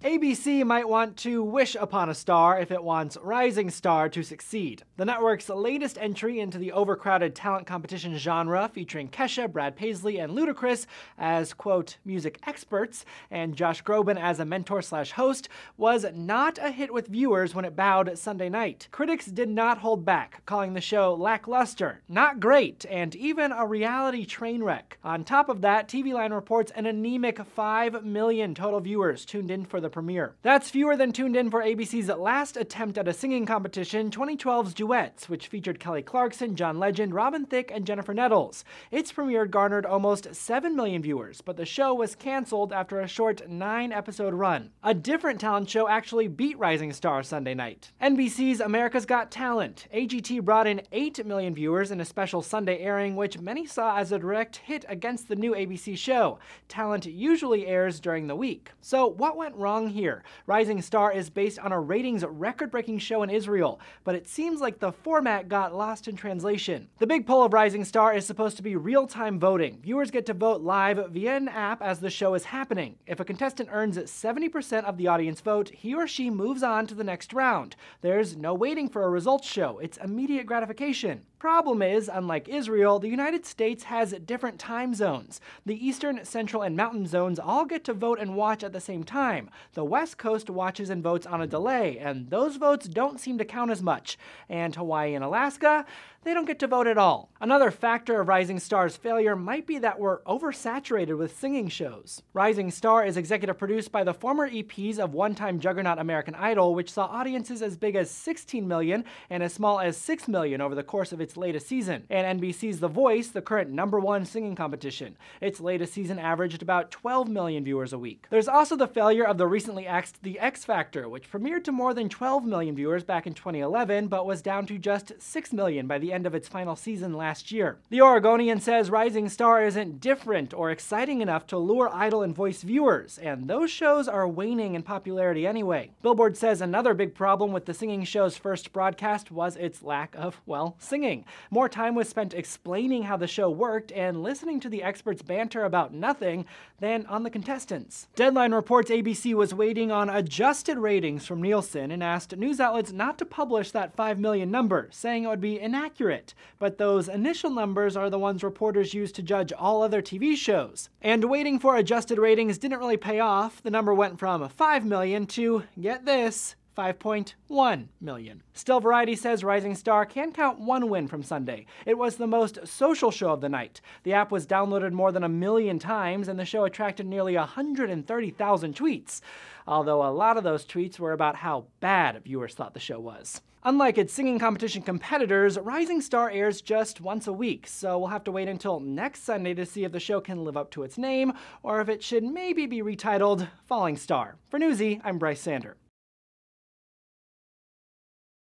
ABC might want to wish upon a star if it wants Rising Star to succeed. The network's latest entry into the overcrowded talent competition genre, featuring Kesha, Brad Paisley, and Ludacris as, quote, music experts, and Josh Groban as a mentor/host, was not a hit with viewers when it bowed Sunday night. Critics did not hold back, calling the show lackluster, not great, and even a reality train wreck. On top of that, TV Line reports an anemic 5 million total viewers tuned in for the premiere. That's fewer than tuned in for ABC's last attempt at a singing competition, 2012's Duets, which featured Kelly Clarkson, John Legend, Robin Thicke, and Jennifer Nettles. Its premiere garnered almost 7 million viewers, but the show was canceled after a short 9-episode run. A different talent show actually beat Rising Star Sunday night. NBC's America's Got Talent. AGT brought in 8 million viewers in a special Sunday airing, which many saw as a direct hit against the new ABC show. Talent usually airs during the week. So what went wrong here? Rising Star is based on a ratings record-breaking show in Israel, but it seems like the format got lost in translation. The big pull of Rising Star is supposed to be real-time voting. Viewers get to vote live via an app as the show is happening. If a contestant earns 70% of the audience vote, he or she moves on to the next round. There's no waiting for a results show. It's immediate gratification. Problem is, unlike Israel, the United States has different time zones. The Eastern, Central, and Mountain zones all get to vote and watch at the same time. The West Coast watches and votes on a delay, and those votes don't seem to count as much. And Hawaii and Alaska, they don't get to vote at all. Another factor of Rising Star's failure might be that we're oversaturated with singing shows. Rising Star is executive produced by the former EPs of one-time juggernaut American Idol, which saw audiences as big as 16 million and as small as 6 million over the course of its latest season. And NBC's The Voice, the current #1 singing competition. Its latest season averaged about 12 million viewers a week. There's also the failure of the recently axed The X Factor, which premiered to more than 12 million viewers back in 2011, but was down to just 6 million by the end of its final season last year. The Oregonian says Rising Star isn't different or exciting enough to lure Idol and Voice viewers, and those shows are waning in popularity anyway. Billboard says another big problem with the singing show's first broadcast was its lack of, well, singing. More time was spent explaining how the show worked and listening to the experts banter about nothing than on the contestants. Deadline reports ABC was waiting on adjusted ratings from Nielsen and asked news outlets not to publish that 5 million number, saying it would be inaccurate. But those initial numbers are the ones reporters use to judge all other TV shows. And waiting for adjusted ratings didn't really pay off. The number went from 5 million to, get this, 5.1 million. Still, Variety says Rising Star can count one win from Sunday. It was the most social show of the night. The app was downloaded more than 1 million times, and the show attracted nearly 130,000 tweets. Although a lot of those tweets were about how bad viewers thought the show was. Unlike its singing competition competitors, Rising Star airs just once a week, so we'll have to wait until next Sunday to see if the show can live up to its name, or if it should maybe be retitled Falling Star. For Newsy, I'm Bryce Sander.